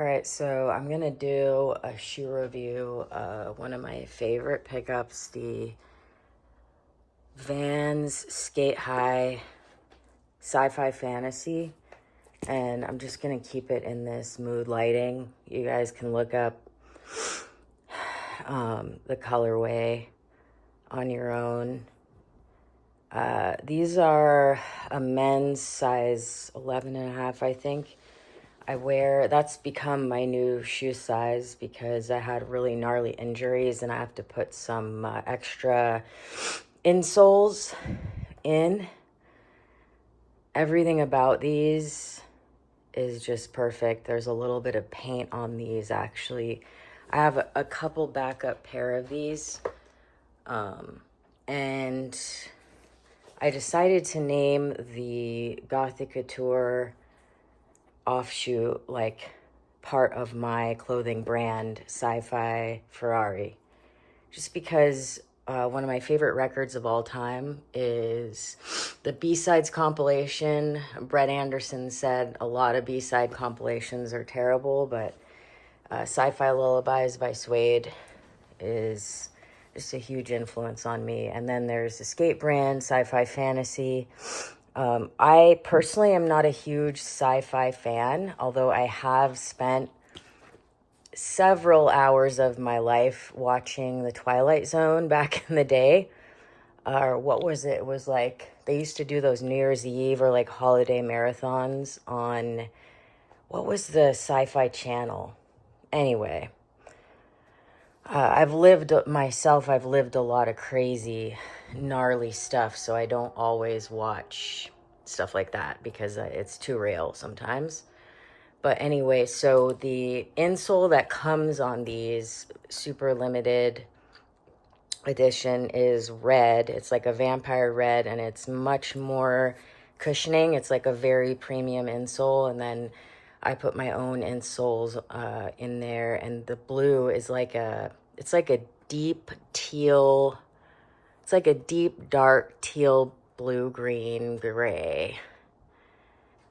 All right, so I'm gonna do a shoe review. One of my favorite pickups, the Vans Skate High Sci-Fi Fantasy, and I'm just gonna keep it in this mood lighting. You guys can look up the colorway on your own. These are a men's size 11 and a half, I think. That's become my new shoe size because I had really gnarly injuries and I have to put some extra insoles in. Everything about these is just perfect. There's a little bit of paint on these actually. I have a couple backup pair of these. And I decided to name the Gothic Couture offshoot, like part of my clothing brand, Sci-Fi Ferrari, just because one of my favorite records of all time is the B-Sides compilation. Brett Anderson said a lot of B-side compilations are terrible, but Sci-Fi Lullabies by Suede is just a huge influence on me. And then there's the skate brand, Sci-Fi Fantasy. I personally am not a huge sci-fi fan, although I have spent several hours of my life watching The Twilight Zone back in the day. Or what was it? It was like they used to do those New Year's Eve or like holiday marathons on, what was the Sci-Fi channel? Anyway, I've lived a lot of crazy, gnarly stuff, so I don't always watch stuff like that because it's too real sometimes. But anyway, so the insole that comes on these super limited edition is red. It's like a vampire red, and it's much more cushioning. It's like a very premium insole, and then I put my own insoles in there, and the blue is like a deep teal. It's like a deep dark teal blue green gray,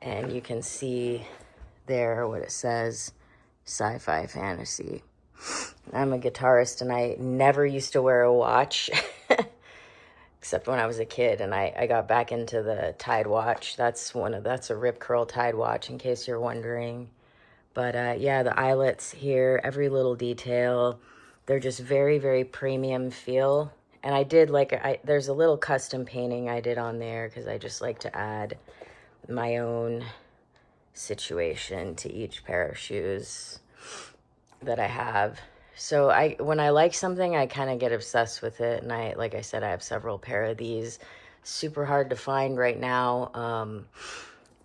and you can see there what it says, Sci-Fi Fantasy. I'm a guitarist and I never used to wear a watch except when I was a kid, and I got back into the Tide watch. That's a Rip Curl Tide watch, in case you're wondering. But yeah, the eyelets here, every little detail, they're just very, very premium feel. And I did there's a little custom painting I did on there because I just like to add my own situation to each pair of shoes that I have. So when I like something, I kind of get obsessed with it. And like I said, I have several pair of these. Super hard to find right now.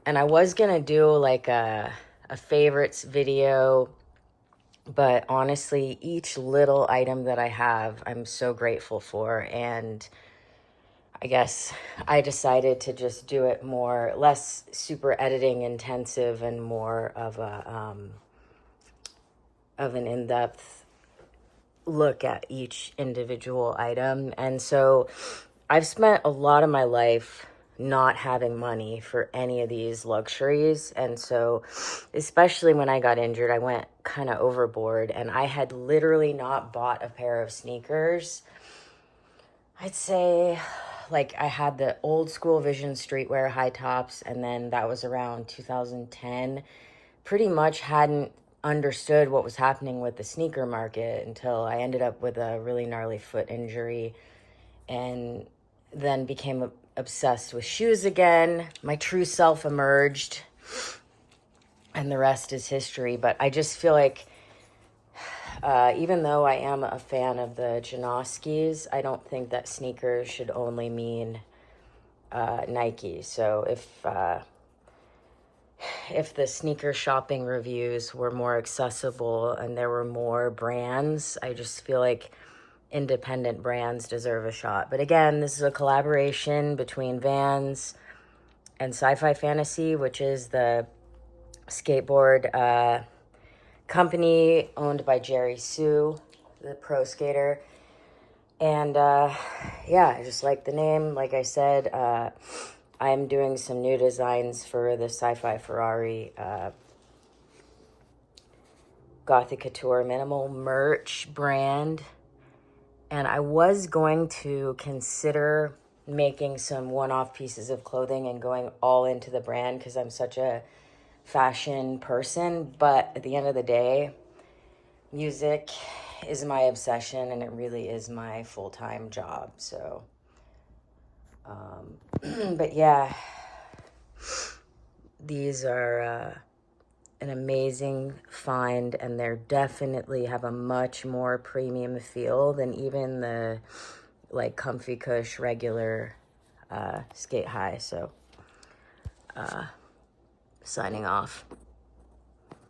And I was going to do like a favorites video, but honestly, each little item that I have, I'm so grateful for. And I guess I decided to just do it less super editing intensive and more of an in-depth look at each individual item. And so I've spent a lot of my life not having money for any of these luxuries. And so especially when I got injured, I went kind of overboard, and I had literally not bought a pair of sneakers. I'd say like I had the old school Vision streetwear high tops, and then that was around 2010. Pretty much hadn't understood what was happening with the sneaker market until I ended up with a really gnarly foot injury, and then became obsessed with shoes again. My true self emerged, and the rest is history. But I just feel like even though I am a fan of the Janoskis, I don't think that sneakers should only mean Nike. So if the sneaker shopping reviews were more accessible and there were more brands, I just feel like independent brands deserve a shot. But again, this is a collaboration between Vans and Sci-Fi Fantasy, which is the skateboard company owned by Jerry Sue, the pro skater. And yeah, I just like the name. Like I said, I'm doing some new designs for the Sci-Fi Ferrari Gothic Couture minimal merch brand. And I was going to consider making some one-off pieces of clothing and going all into the brand because I'm such a fashion person. But at the end of the day, music is my obsession and it really is my full-time job. So, but yeah, these are an amazing find, and they're definitely have a much more premium feel than even the like comfy cush regular skate high. So signing off.